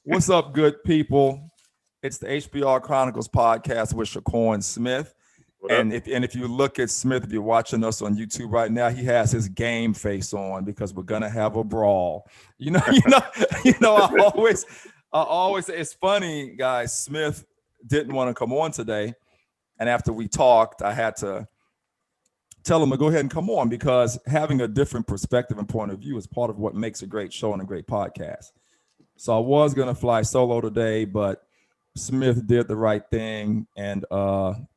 What's up, good people? It's the HPR Chronicles Podcast with Shakur and Smith. What up? And if you look at Smith, if you're watching us on YouTube right now, he has his game face on because we're gonna have a brawl. You know, you know, you know. I always say it's funny, guys. Smith didn't want to come on today, and after we talked, I had to tell him to go ahead and come on because having a different perspective and point of view is part of what makes a great show and a great podcast. So I was gonna fly solo today, but Smith did the right thing and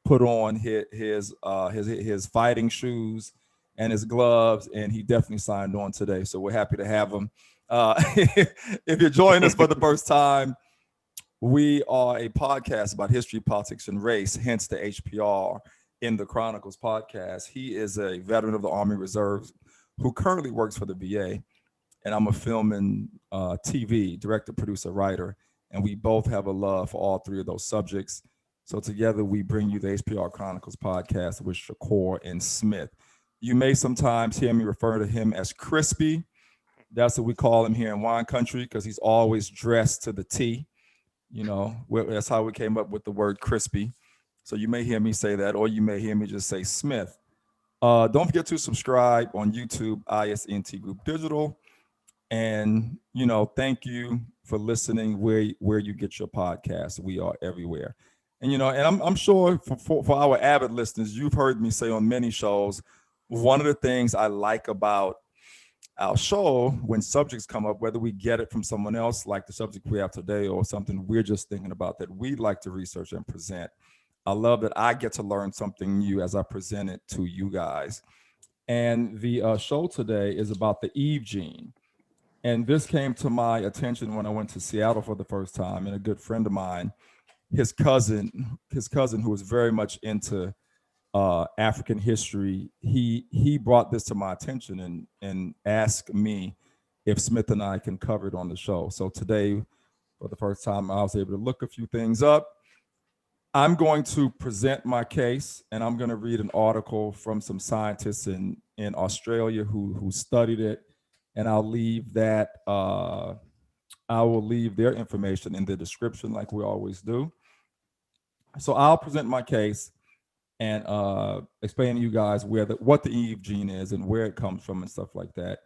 put on his fighting shoes and his gloves, and he definitely signed on today. So we're happy to have him. If you're joining us for the first time, we are a podcast about history, politics, and race, hence the HPR in the Chronicles podcast. He is a veteran of the Army Reserves who currently works for the VA, and I'm a film and TV director, producer, writer, and we both have a love for all three of those subjects. So together we bring you the HPR Chronicles podcast with Shakur and Smith. You may sometimes hear me refer to him as Crispy. That's what we call him here in wine country because he's always dressed to the T. You know, that's how we came up with the word crispy. So you may hear me say that, or you may hear me just say Smith. Don't forget to subscribe on YouTube, ISNT Group Digital. And, thank you for listening where you get your podcast. We are everywhere. And, and I'm sure for our avid listeners, you've heard me say on many shows, one of the things I like about our show when subjects come up, whether we get it from someone else, like the subject we have today, or something we're just thinking about that we'd like to research and present. I love that I get to learn something new as I present it to you guys. And the show today is about the Eve gene. And this came to my attention when I went to Seattle for the first time, and a good friend of mine, his cousin who was very much into African history, he brought this to my attention and asked me if Smith and I can cover it on the show. So today, for the first time, I was able to look a few things up. I'm going to present my case, and I'm going to read an article from some scientists in Australia who studied it, and I'll leave that. I will leave their information in the description, like we always do. So I'll present my case and explain to you guys what the Eve gene is and where it comes from and stuff like that.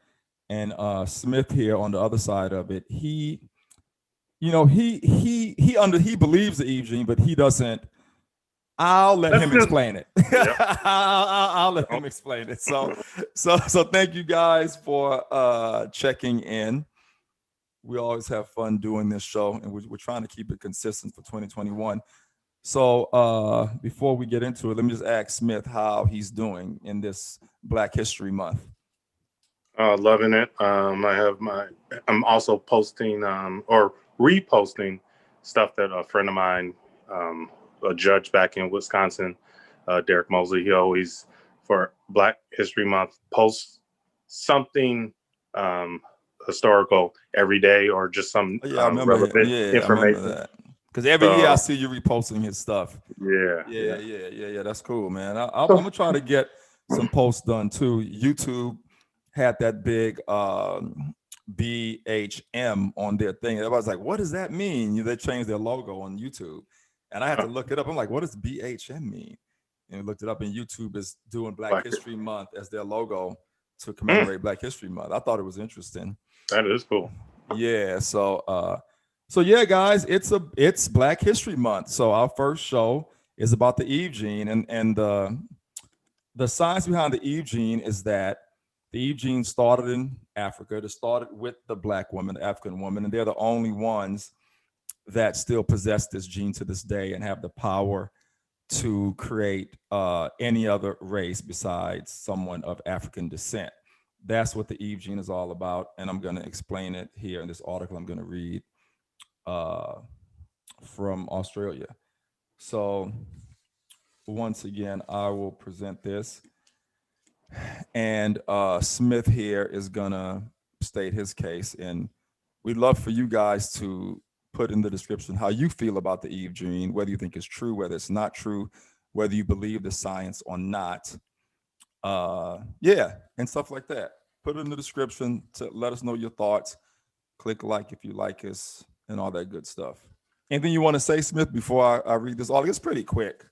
And Smith here on the other side of it, he believes the Eve gene, but he doesn't. I'll let him explain it. Yep. I'll let him explain it. So thank you guys for checking in. We always have fun doing this show, and we're trying to keep it consistent for 2021. So before we get into it, let me just ask Smith how he's doing in this Black History Month. Loving it. I'm also posting or reposting stuff that a friend of mine, a judge back in Wisconsin, Derek Mosley, he always, for Black History Month, posts something historical every day or just some relevant information. I remember that. Because every year I see you reposting his stuff. Yeah. That's cool, man. I'm gonna try to get some posts done too. YouTube had that big BHM on their thing. Everybody's like, "What does that mean?" They changed their logo on YouTube, and I had to look it up. I'm like, "What does BHM mean?" And we looked it up, and YouTube is doing Black History Month as their logo to commemorate Black History Month. I thought it was interesting. That is cool. Yeah. So yeah, guys, it's Black History Month. So our first show is about the Eve gene, and the science behind the Eve gene is that the Eve gene started in Africa. It started with the Black woman, the African woman, and they're the only ones that still possess this gene to this day and have the power to create any other race besides someone of African descent. That's what the Eve gene is all about, and I'm going to explain it here in this article I'm going to read from Australia. So once again, I will present this, and Smith here is gonna state his case, and we'd love for you guys to put in the description how you feel about the Eve gene, whether you think it's true, whether it's not true, whether you believe the science or not. And stuff like that. Put it in the description to let us know your thoughts. Click like if you like us. and all that good stuff. Anything you want to say, Smith, before I read this article? It's pretty quick.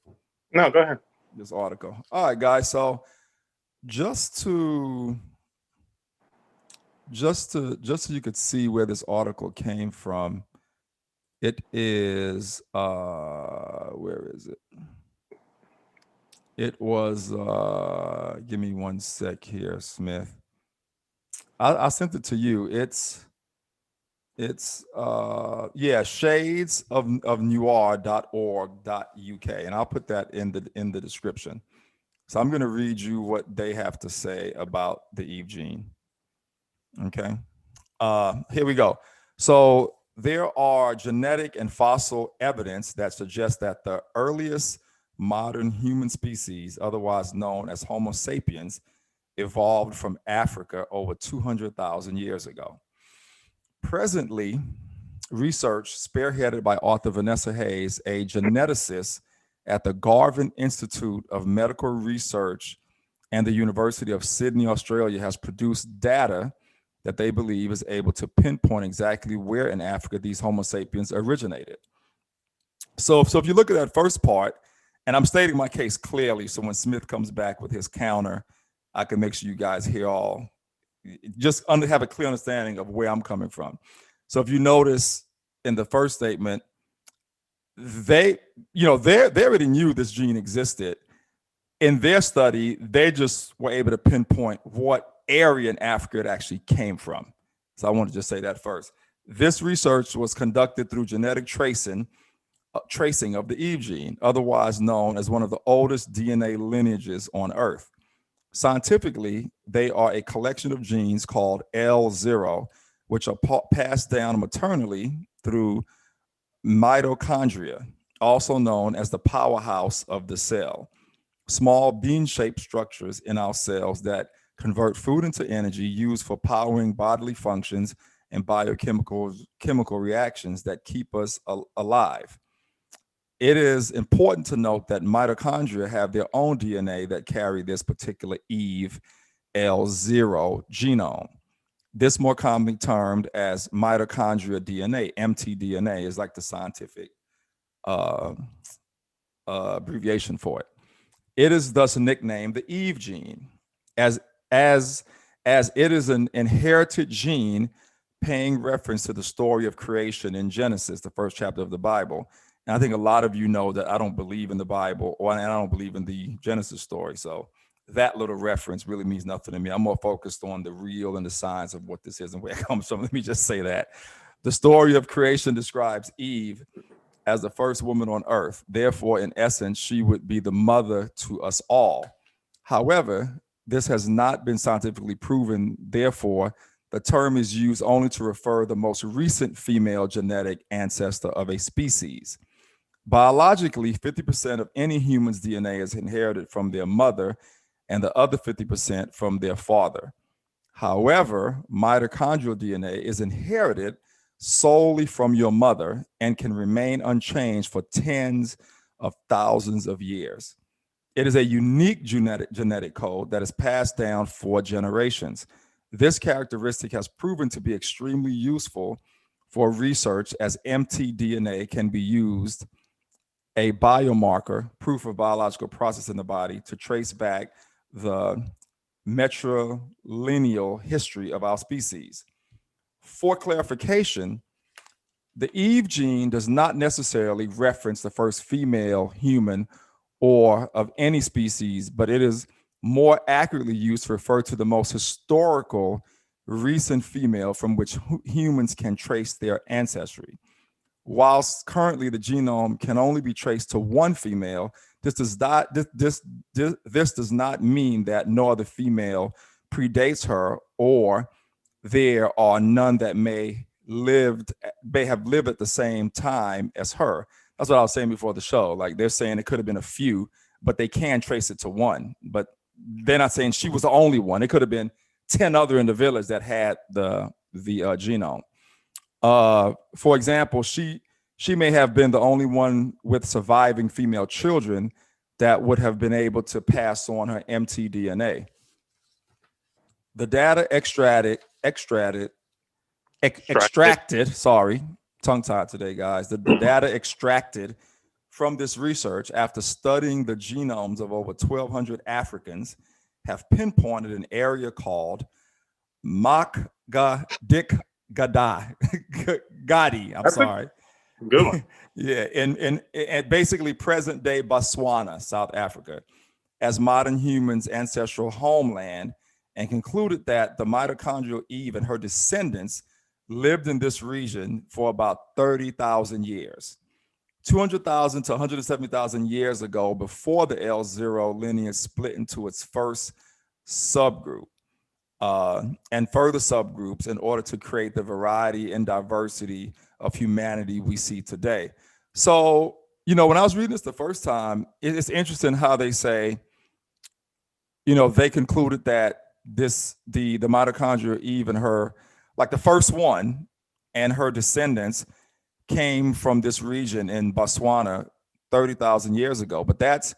No, go ahead. This article. All right, guys. So just so you could see where this article came from, it is where is it? It was give me one sec here, Smith. I sent it to you. It's shades of noir.org.uk, and I'll put that in the description. So I'm going to read you what they have to say about the Eve gene. Okay. Here we go. So there are genetic and fossil evidence that suggests that the earliest modern human species, otherwise known as Homo sapiens, evolved from Africa over 200,000 years ago. Presently, research spearheaded by author Vanessa Hayes, a geneticist at the Garvan Institute of Medical Research and the University of Sydney, Australia, has produced data that they believe is able to pinpoint exactly where in Africa these Homo sapiens originated. So if you look at that first part, and I'm stating my case clearly, so when Smith comes back with his counter, I can make sure you guys hear all, just have a clear understanding of where I'm coming from. So if you notice in the first statement, they already knew this gene existed. In their study, they just were able to pinpoint what area in Africa it actually came from. So I want to just say that first. This research was conducted through genetic tracing of the Eve gene, otherwise known as one of the oldest DNA lineages on Earth. Scientifically, they are a collection of genes called L0, which are passed down maternally through mitochondria, also known as the powerhouse of the cell. Small bean-shaped structures in our cells that convert food into energy used for powering bodily functions and chemical reactions that keep us alive. It is important to note that mitochondria have their own DNA that carry this particular Eve L0 genome. This, more commonly termed as mitochondrial DNA, mtDNA, is like the scientific abbreviation for it. It is thus nicknamed the Eve gene, as it is an inherited gene paying reference to the story of creation in Genesis, the first chapter of the Bible. And I think a lot of you know that I don't believe in the Bible, and I don't believe in the Genesis story. So that little reference really means nothing to me. I'm more focused on the real and the science of what this is and where it comes from. Let me just say that. The story of creation describes Eve as the first woman on earth. Therefore, in essence, she would be the mother to us all. However, this has not been scientifically proven. Therefore, the term is used only to refer the most recent female genetic ancestor of a species. Biologically, 50% of any human's DNA is inherited from their mother and the other 50% from their father. However, mitochondrial DNA is inherited solely from your mother and can remain unchanged for tens of thousands of years. It is a unique genetic code that is passed down for generations. This characteristic has proven to be extremely useful for research, as mtDNA can be used, a biomarker, proof of biological process in the body, to trace back the matrilineal history of our species. For clarification, the Eve gene does not necessarily reference the first female human or of any species, but it is more accurately used to refer to the most historical recent female from which humans can trace their ancestry. Whilst currently the genome can only be traced to one female, this does not mean that no other female predates her, or there are none that may have lived at the same time as her. That's what I was saying before the show. Like, they're saying it could have been a few, but they can trace it to one. But they're not saying she was the only one. It could have been 10 other in the village that had the genome. For example, she may have been the only one with surviving female children that would have been able to pass on her mtDNA. The data extracted tongue-tied today, guys. The data extracted from this research after studying the genomes of over 1,200 Africans have pinpointed an area called Gadi. I'm sorry. Good one. Yeah, in basically present day Botswana, South Africa, as modern humans' ancestral homeland, and concluded that the mitochondrial Eve and her descendants lived in this region for about 30,000 years. 200,000 to 170,000 years ago, before the L0 lineage split into its first subgroup and further subgroups in order to create the variety and diversity of humanity we see today. So, when I was reading this the first time, it's interesting how they say, they concluded that the mitochondria Eve and her, like the first one and her descendants, came from this region in Botswana 30,000 years ago, but that's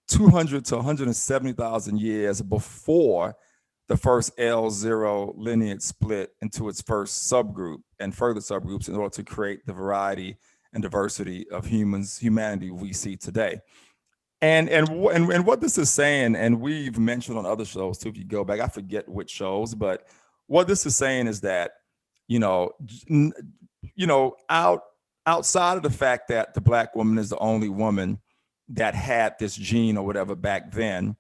200 to 170,000 years before the first L0 lineage split into its first subgroup and further subgroups in order to create the variety and diversity of humanity we see today. And what this is saying, and we've mentioned on other shows too, if you go back, I forget which shows, but what this is saying is that, outside of the fact that the Black woman is the only woman that had this gene or whatever back then,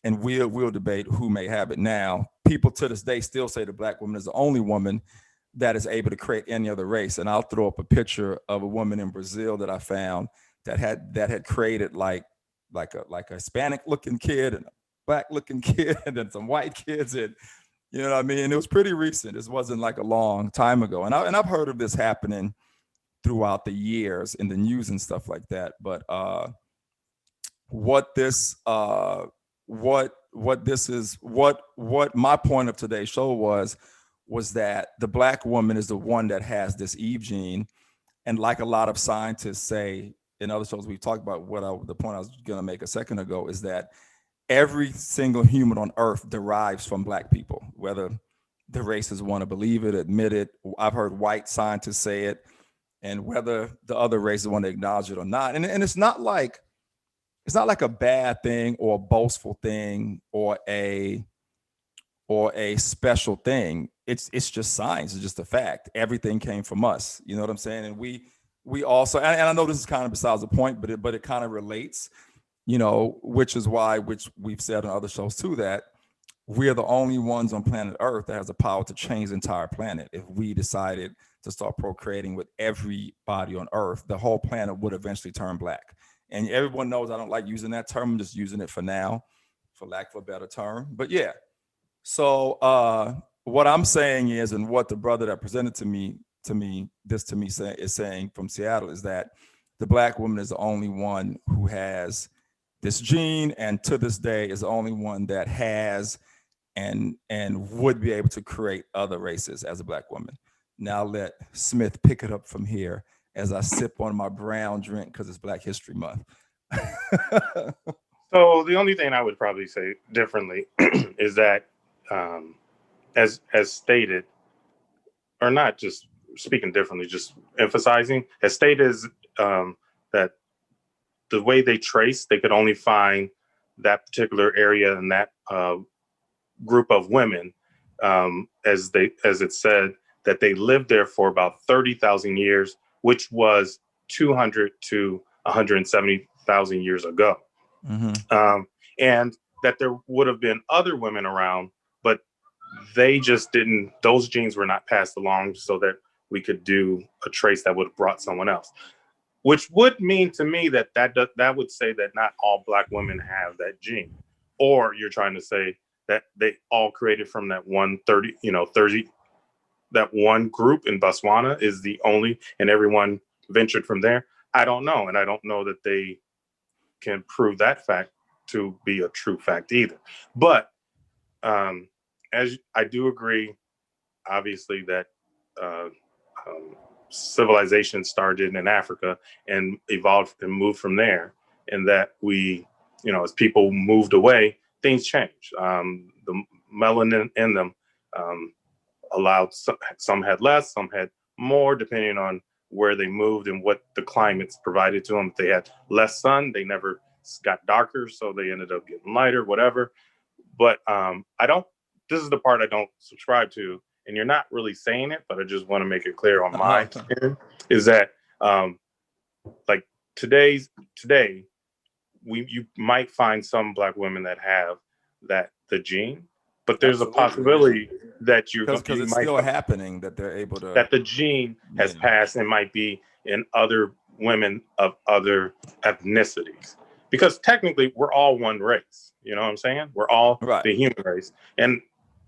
and we'll debate who may have it now, people to this day still say the Black woman is the only woman that is able to create any other race. And I'll throw up a picture of a woman in Brazil that I found that had created like a Hispanic looking kid and a Black looking kid and then some white kids, and you know what I mean? It was pretty recent. This wasn't like a long time ago. And I've heard of this happening throughout the years in the news and stuff like that. But what my point of today's show was that the Black woman is the one that has this Eve gene. And like a lot of scientists say in other shows we've talked about, the point I was going to make a second ago is that every single human on earth derives from Black people, whether the races want to believe it, admit it. I've heard white scientists say it, and whether the other races want to acknowledge it or not. And it's not like a bad thing or a boastful thing or a special thing. It's just science. It's just a fact. Everything came from us. You know what I'm saying? And we also, and I know this is kind of besides the point, but it kind of relates, which is why, which we've said on other shows too, that we're the only ones on planet Earth that has the power to change the entire planet. If we decided to start procreating with everybody on Earth, the whole planet would eventually turn Black. And everyone knows I don't like using that term. I'm just using it for now, for lack of a better term. But yeah. So what I'm saying is, and what the brother that presented is saying from Seattle, is that the Black woman is the only one who has this gene, and to this day is the only one that has and would be able to create other races as a Black woman. Now let Smith pick it up from here as I sip on my brown drink because it's Black History Month. So the only thing I would probably say differently is that, as stated, or not just speaking differently, just emphasizing, as stated, is that the way they traced, they could only find that particular area and that group of women, as it said, that they lived there for about 30,000 years, which was 200 to 170,000 years ago. Mm-hmm. And that there would have been other women around, but they just didn't, those genes were not passed along so that we could do a trace that would have brought someone else. Which would mean to me that would say that not all Black women have that gene. Or you're trying to say that they all created from that 30, that one group in Botswana is the only, and everyone ventured from there. I don't know. And I don't know that they can prove that fact to be a true fact either. But as I do agree, obviously, that civilization started in Africa and evolved and moved from there, and that we, as people moved away, things changed. The melanin in them allowed some had less, some had more, depending on where they moved and what the climates provided to them. If they had less sun, they never got darker, so they ended up getting lighter, whatever. But this is the part I don't subscribe to, and you're not really saying it, but I just want to make it clear on my end, is that like today, you might find some Black women that have the gene, but there's a possibility that because it's still happening that they're able to, that the gene has passed and might be in other women of other ethnicities. Because technically we're all one race. You know what I'm saying? We're all the human race. And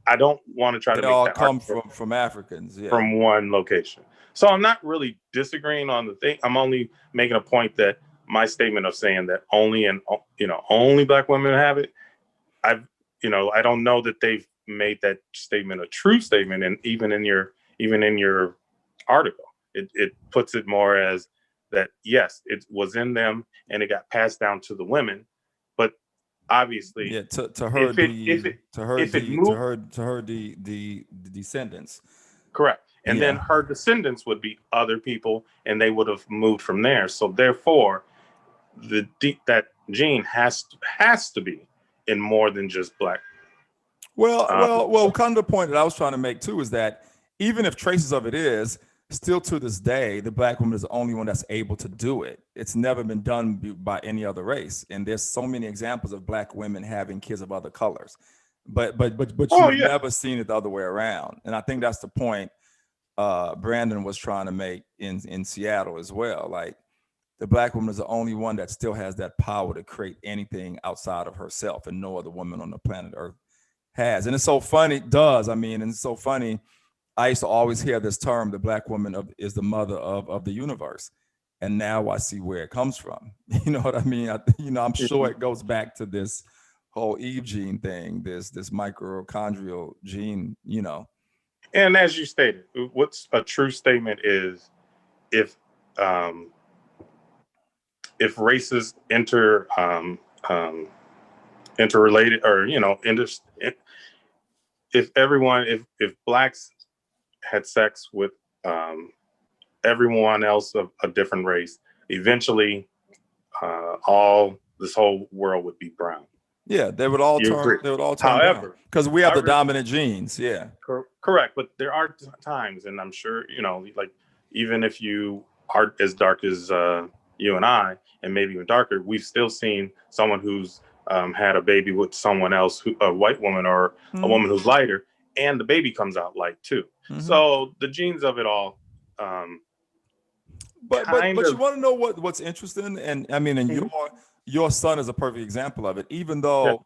I don't want to try to make all that come from Africans, from one location. So I'm not really disagreeing on the thing. I'm only making a point that my statement of saying that only Black women have it, I don't know that they've made that statement a true statement. And even in your article, it puts it more as that, yes, it was in them and it got passed down to the women, but obviously, to her descendants. Correct. And then her descendants would be other people, and they would have moved from there. So therefore, that gene has to be in more than just Black. Well, kind of the point that I was trying to make too is that even if traces of it is, still to this day, the Black woman is the only one that's able to do it. It's never been done by any other race. And there's so many examples of Black women having kids of other colors, but you've never seen it the other way around. And I think that's the point Brandon was trying to make in Seattle as well. Like, the Black woman is the only one that still has that power to create anything outside of herself, and no other woman on the planet Earth has. And it's so funny, and it's so funny. I used to always hear this term, the Black woman is the mother of the universe. And now I see where it comes from. You know what I mean? I'm sure it goes back to this whole Eve gene thing, this mitochondrial gene, And as you stated, what's a true statement is if races interrelated, or if Blacks had sex with everyone else of a different race, eventually this whole world would be brown. Yeah, they would all turn. They would all turn. However, because we have the dominant genes. Yeah, correct. But there are times, and I'm sure like even if you are as dark as you and I, and maybe even darker, we've still seen someone who's had a baby with someone else, a white woman or a woman who's lighter, and the baby comes out light too. Mm-hmm. So the genes of it all. But you want to know what's interesting, and I mean, and your son is a perfect example of it. Even though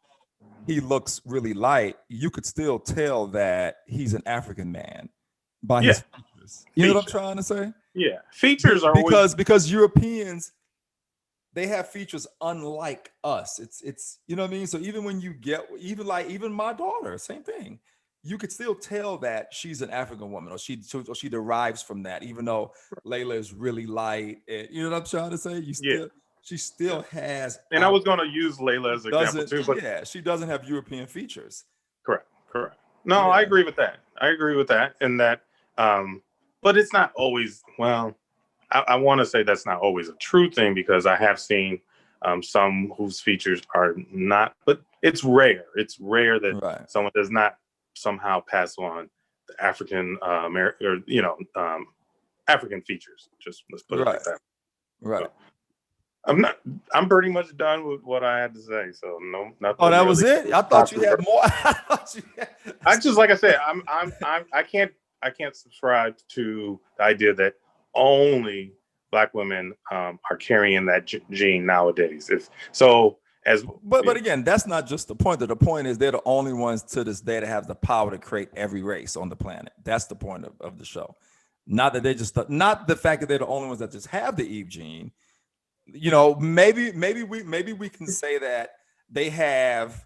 he looks really light, you could still tell that he's an African man by his features. You know what I'm trying to say? Yeah, features are because Europeans, they have features unlike us. It's you know what I mean. So even when you get even my daughter, same thing. You could still tell that she's an African woman, or she derives from that, even though Layla is really light. You know what I'm trying to say? She still has. And I was going to use Layla as an example too, but she doesn't have European features. Correct. No, I agree with that. And that, but it's not always. Well, I want to say that's not always a true thing, because I have seen some whose features are not, but it's rare. It's rare that someone does not somehow pass on the African American, or African features. Just let's put it like that. Right. So, I'm pretty much done with what I had to say. So no, nothing. Oh, that was it? I thought you had more. I just, like I said, I can't subscribe to the idea that only Black women are carrying that gene nowadays. But again, that's not just the point. The point is they're the only ones to this day that have the power to create every race on the planet. That's the point of the show. Not that not the fact that they're the only ones that just have the Eve gene. Maybe we can say that they have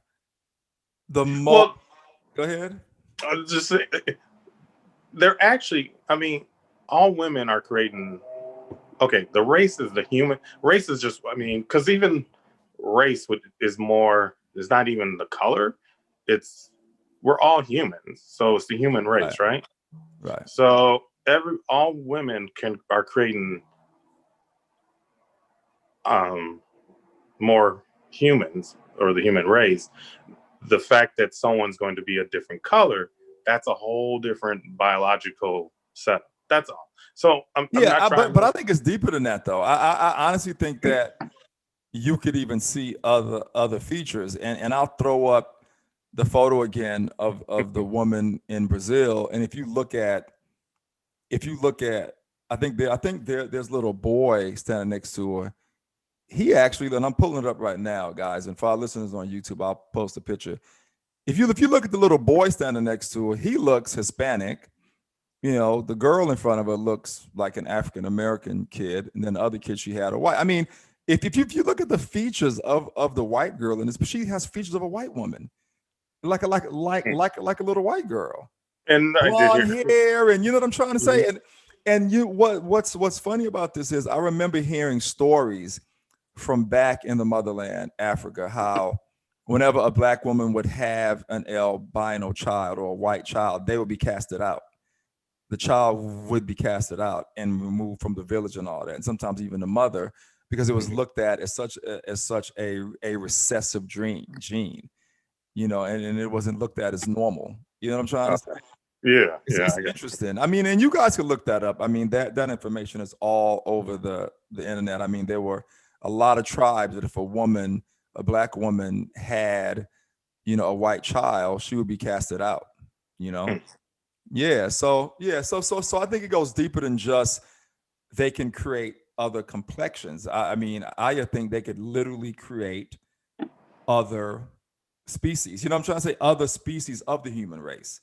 the most. Go ahead. I'll just say they're actually. I mean, all women are creating. Okay, the race is the human race is just. I mean, because even race is not even the color. We're all humans, so it's the human race, right? Right. So all women are creating more humans, or the human race. The fact that someone's going to be a different color, that's a whole different biological setup. That's all. So I'm not trying but I think it's deeper than that, though. I honestly think that you could even see other features, and I'll throw up the photo again of the woman in Brazil. And if you look at, there's a little boy standing next to her. He actually, and I'm pulling it up right now, guys, and for our listeners on YouTube, I'll post a picture. If you look at the little boy standing next to her, he looks Hispanic. The girl in front of her looks like an African American kid, and then the other kid she had a white. I mean, if you look at the features of the white girl in this, she has features of a white woman, like a little white girl, and blonde hair, and you know what I'm trying to say. Mm-hmm. And what's funny about this is I remember hearing stories from back in the motherland, Africa, how whenever a black woman would have an albino child or a white child, they would be casted out. The child would be casted out and removed from the village and all that, and sometimes even the mother, because it was looked at as such a recessive gene, and it wasn't looked at as normal. You know what I'm trying to say? It's interesting. I mean, and you guys can look that up. I mean, that information is all over the internet. I mean, there were a lot of tribes that if a black woman had, a white child, she would be casted out, Yeah. So I think it goes deeper than just they can create other complexions. I mean, I think they could literally create other species. You know what I'm trying to say? Other species of the human race.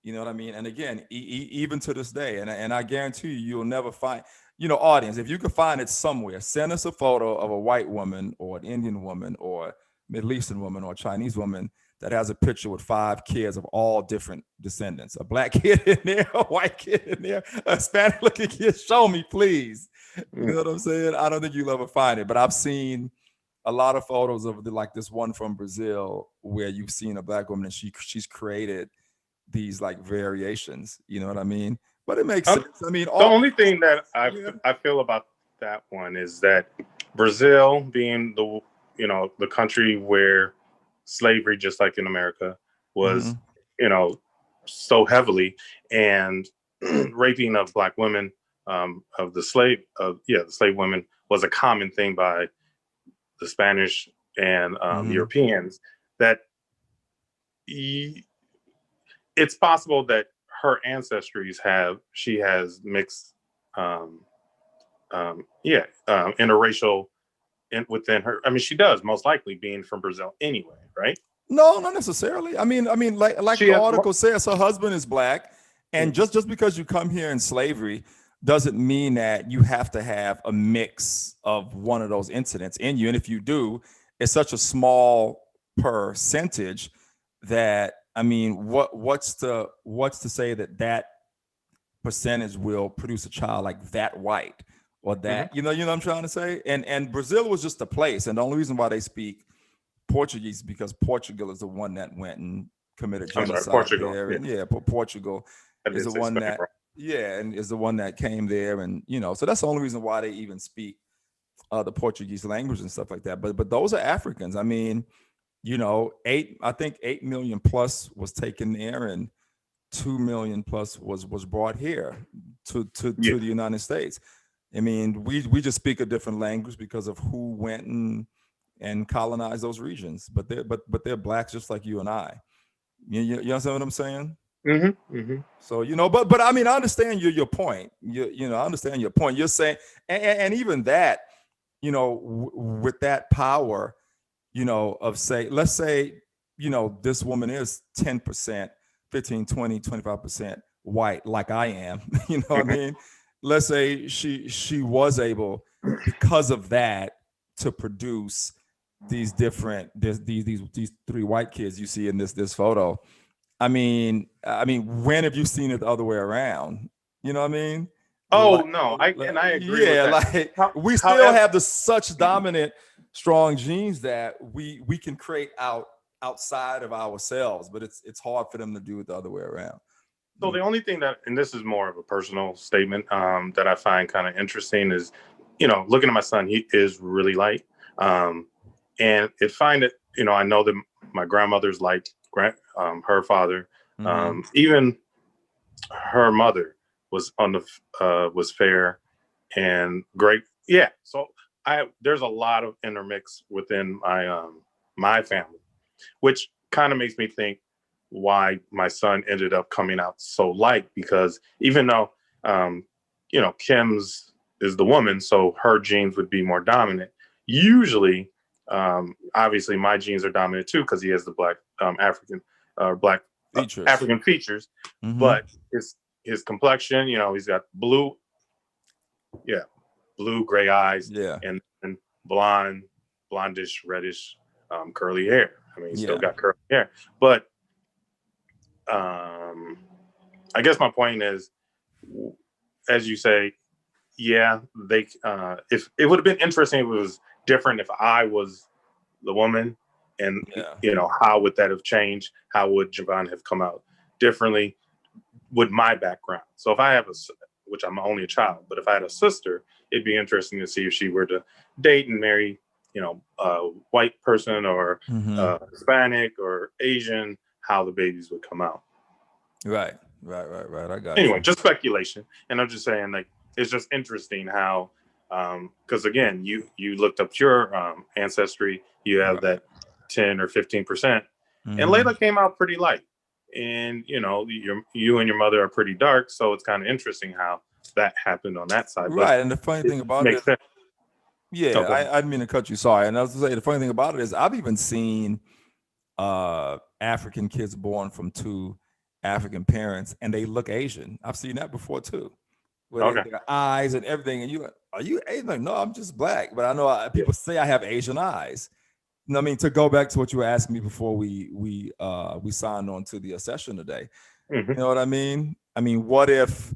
You know what I mean? And again, even to this day, and I guarantee you'll never find, audience, if you can find it somewhere, send us a photo of a white woman or an Indian woman or Middle Eastern woman or a Chinese woman that has a picture with 5 kids of all different descendants. A black kid in there, a white kid in there, a Hispanic looking kid. Show me, please. You know what I'm saying? I don't think you'll ever find it, but I've seen a lot of photos of like this one from Brazil where you've seen a black woman and she's created these like variations. You know what I mean? But it makes sense. I mean, the only thing that I feel about that one is that Brazil being the country where slavery, just like in America, was so heavily, and raping of black women, of the slave women, was a common thing by the Spanish and Europeans. That it's possible that her ancestries she has mixed interracial within her. I mean, she does, most likely, being from Brazil anyway, right? No, not necessarily. I mean, like the article says, her husband is black, and just because you come here in slavery doesn't mean that you have to have a mix of one of those incidents in you. And if you do, it's such a small percentage that, I mean, what's to say that percentage will produce a child like that white or that, you know what I'm trying to say? And Brazil was just a place, and the only reason why they speak Portuguese is because Portugal is the one that went and committed genocide Portugal, there. And Portugal is the one that and is the one that came there, and so that's the only reason why they even speak the Portuguese language and stuff like that. But those are Africans. I mean, 8 million plus was taken there, and 2 million plus was brought here to the United States. I mean, we just speak a different language because of who went and colonized those regions. But they're blacks just like you and I. You understand what I'm saying? So but I mean, I understand your point. I understand your point. You're saying, and even that, with that power, of say, let's say, this woman is 10%, 15, 20, 25% white, like I am. You know what I mean? Let's say she was able, because of that, to produce these different these 3 white kids you see in this photo. I mean, when have you seen it the other way around? You know what I mean? No, I agree. Yeah, with that. We still have such dominant, strong genes that we can create outside of ourselves, but it's hard for them to do it the other way around. So the only thing that, and this is more of a personal statement, that I find kind of interesting is, looking at my son, he is really light. And find it, I know that my grandmother's light, her father, even her mother was was fair and great. Yeah. So there's a lot of intermix within my family, which kind of makes me think why my son ended up coming out so light, because even though, Kim's is the woman, so her genes would be more dominant. Usually, obviously my genes are dominant too, because he has the black black features. African features, but his complexion, he's got blue, gray eyes, and blondish, reddish, curly hair. I mean, he's still got curly hair, but I guess my point is, as you say, they. If it would have been interesting, if it was different, if I was the woman, and how would that have changed? How would Javon have come out differently with my background? So if I have which I'm only a child, but if I had a sister, it'd be interesting to see if she were to date and marry, a white person or Hispanic or Asian, how the babies would come out. Right. I got anyway, just speculation. And I'm just saying, like, it's just interesting how, because again, you looked up your ancestry, you have that 10 or 15%, and Layla came out pretty light. And, you and your mother are pretty dark. So it's kind of interesting how that happened on that side. Right. And the funny thing about it, sense. I didn't mean to cut you. Sorry. And I was going to say, the funny thing about it is I've even seen African kids born from two African parents and they look Asian. I've seen that before too. With their eyes and everything. And you like, are you Asian? Like, no, I'm just black. But I know people say I have Asian eyes. I mean, to go back to what you were asking me before we signed on to the session today, you know what I mean? I mean, what if,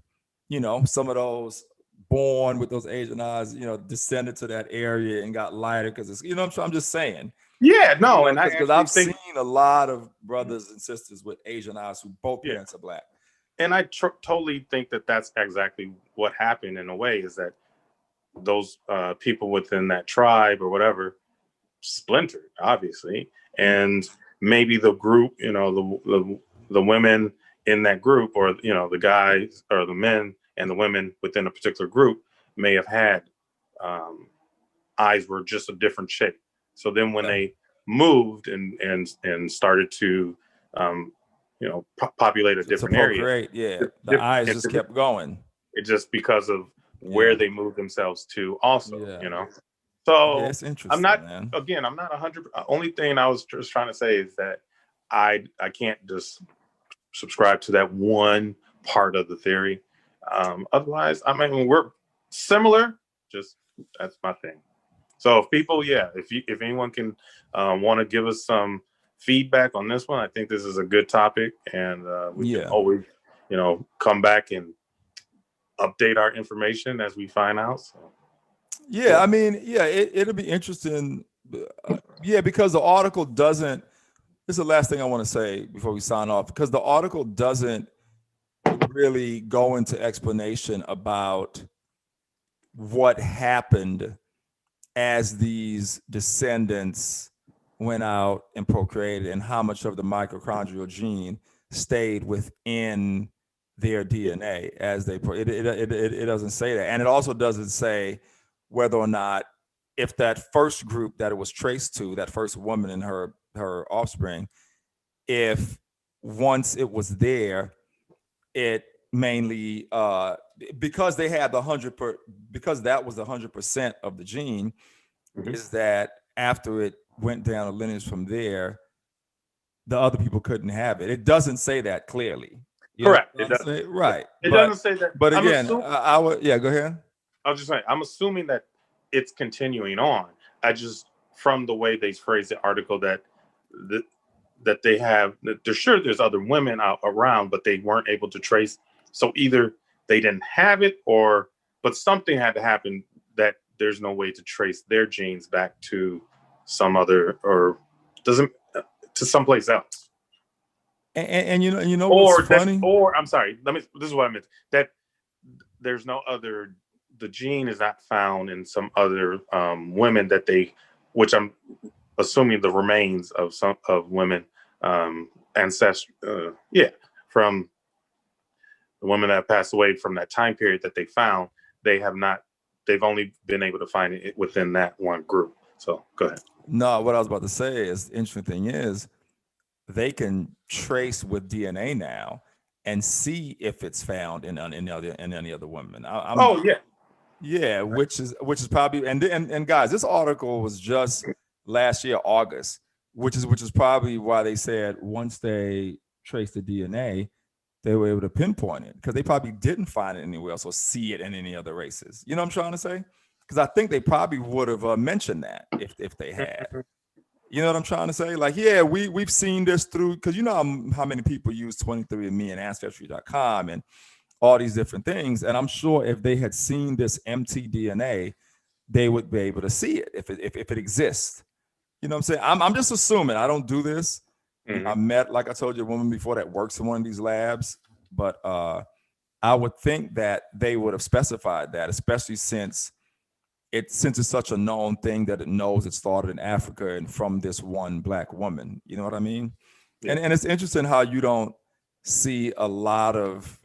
some of those born with those Asian eyes, descended to that area and got lighter because it's, I'm just saying. Yeah, no, and because I've seen a lot of brothers and sisters with Asian eyes who both parents are black. And I totally think that that's exactly what happened in a way, is that those people within that tribe or whatever splintered, obviously, and maybe the group, the women in that group, or the guys or the men and the women within a particular group may have had eyes were just a different shape. So then when they moved and started to populate a different area, the eyes just kept going. It just because of where they moved themselves to also, So it's interesting. I'm not, man. Again, I'm not 100. Only thing I was just trying to say is that I can't just subscribe to that one part of the theory. Otherwise, I mean, we're similar. Just that's my thing. So if people, if anyone can want to give us some feedback on this one, I think this is a good topic, and we can always, come back and update our information as we find out. So. Yeah, I mean, it'll be interesting. Because the article doesn't. This is the last thing I want to say before we sign off, because the article doesn't really go into explanation about what happened as these descendants went out and procreated and how much of the mitochondrial gene stayed within their DNA as they it doesn't say that. And it also doesn't say whether or not, if that first group that it was traced to, that first woman and her offspring, if once it was there, it mainly because they had because that was 100% of the gene, is that after it went down a lineage from there, the other people couldn't have it. It doesn't say that clearly. Correct. It doesn't. It doesn't say that. But again, I would. Yeah, go ahead. I was just saying, I'm assuming that it's continuing on. I just, from the way they phrase the article, that they have, that they're sure there's other women out around, but they weren't able to trace. So either they didn't have it, but something had to happen that there's no way to trace their genes back to some other, or to someplace else. And you know what's funny? I'm sorry. This is what I meant. That there's no other. The gene is not found in some other women that which I'm assuming the remains of some of women ancestry. From the women that passed away from that time period that they found, they have not. They've only been able to find it within that one group. So go ahead. No, what I was about to say is the interesting thing is they can trace with DNA now and see if it's found in any other women. Yeah, which is probably and guys, this article was just last year August, which is probably why they said once they traced the DNA, they were able to pinpoint it because they probably didn't find it anywhere else or see it in any other races. You know what I'm trying to say? Because I think they probably would have mentioned that if they had. You know what I'm trying to say? Like, yeah, we've seen this through, because you know how many people use 23andMe and Ancestry.com and all these different things. And I'm sure if they had seen this mtDNA, they would be able to see it if it exists. You know what I'm saying? I'm just assuming. I don't do this. Mm-hmm. I met, like I told you, a woman before that works in one of these labs, but I would think that they would have specified that, especially since it's such a known thing that it knows it started in Africa and from this one Black woman. You know what I mean? Yeah. And it's interesting how you don't see a lot of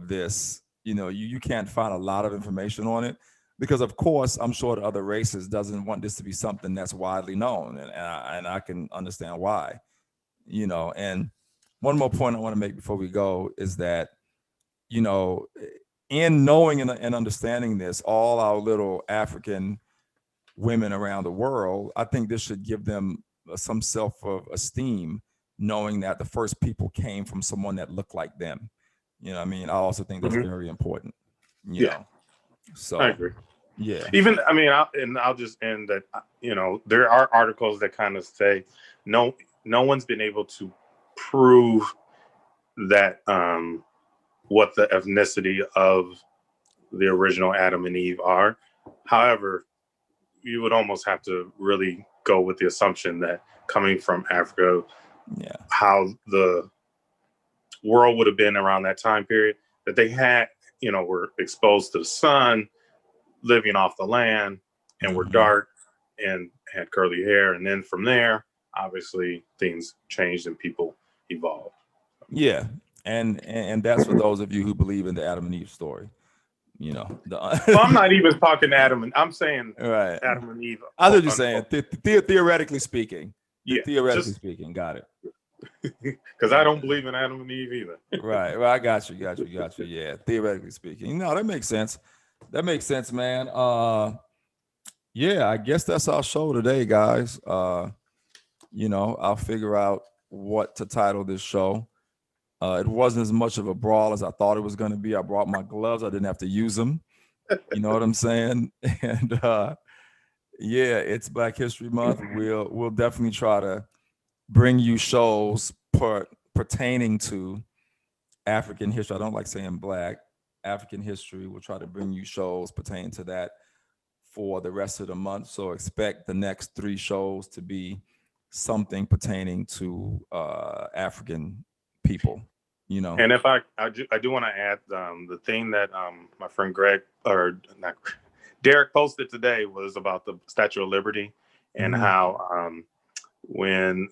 this. You know, you can't find a lot of information on it because, of course, I'm sure the other races doesn't want this to be something that's widely known, and I can understand why. You know, and one more point I want to make before we go is that, you know, in knowing and understanding this, all our little African women around the world, I think this should give them some self-esteem, knowing that the first people came from someone that looked like them. You know what I mean? I also think that's very important. You know? So I agree. Yeah. Even, I mean, I'll just end that, you know, there are articles that kind of say no one's been able to prove that what the ethnicity of the original Adam and Eve are. However, you would almost have to really go with the assumption that coming from Africa, how the world would have been around that time period, that they had, you know, were exposed to the sun, living off the land, and were dark and had curly hair. And then from there, obviously things changed and people evolved. Yeah. And that's for those of you who believe in the Adam and Eve story. You know, well, I'm not even talking Adam, and I'm saying Adam and Eve. I know what you're saying. Theoretically speaking. Yeah, theoretically speaking. Got it. Because I don't believe in Adam and Eve either. Right. Well, I got you. Yeah. Theoretically speaking. No, that makes sense. That makes sense, man. Yeah, I guess that's our show today, guys. You know, I'll figure out what to title this show. It wasn't as much of a brawl as I thought it was going to be. I brought my gloves. I didn't have to use them. You know what I'm saying? And yeah, it's Black History Month. We'll definitely try to bring you shows pertaining to African history. I don't like saying Black. African history. We'll try to bring you shows pertaining to that for the rest of the month. So expect the next 3 shows to be something pertaining to African people. You know, and if I do want to add the thing that my friend Derek posted today was about the Statue of Liberty and how when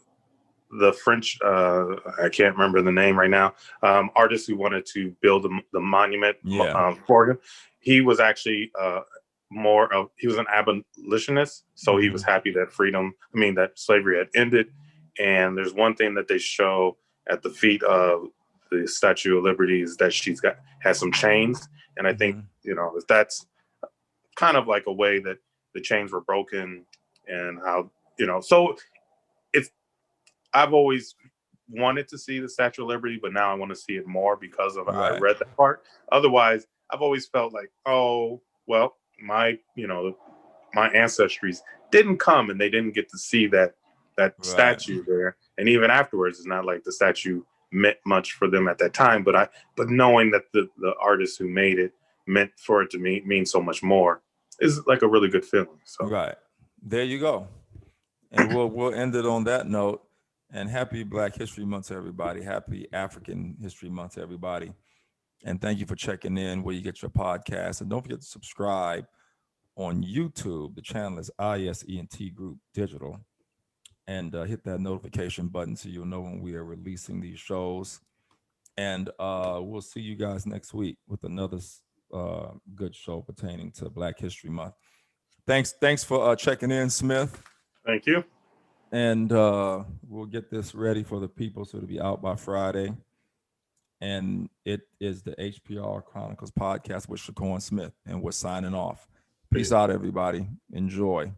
the French I can't remember the name right now artist who wanted to build the monument for him, he was actually he was an abolitionist, so he was happy that that slavery had ended. And there's one thing that they show at the feet of the Statue of Liberty is that has some chains, and I think that's kind of like a way that the chains were broken, and how so I've always wanted to see the Statue of Liberty, but now I want to see it more because of I read that part. Otherwise, I've always felt like, oh well, my ancestries didn't come and they didn't get to see that statue there, and even afterwards, it's not like the statue meant much for them at that time, but knowing that the artist who made it meant for it to mean so much more is like a really good feeling. So there you go. And we'll end it on that note. And happy Black History Month to everybody. Happy African History Month to everybody. And thank you for checking in where you get your podcast. And don't forget to subscribe on YouTube. The channel is ISENT Group Digital. And hit that notification button so you'll know when we are releasing these shows. And we'll see you guys next week with another good show pertaining to Black History Month. Thanks for checking in, Smith. Thank you. And we'll get this ready for the people so it'll be out by Friday. And it is the HPR Chronicles Podcast with Shakur Smith. And we're signing off. Peace out, everybody. Enjoy.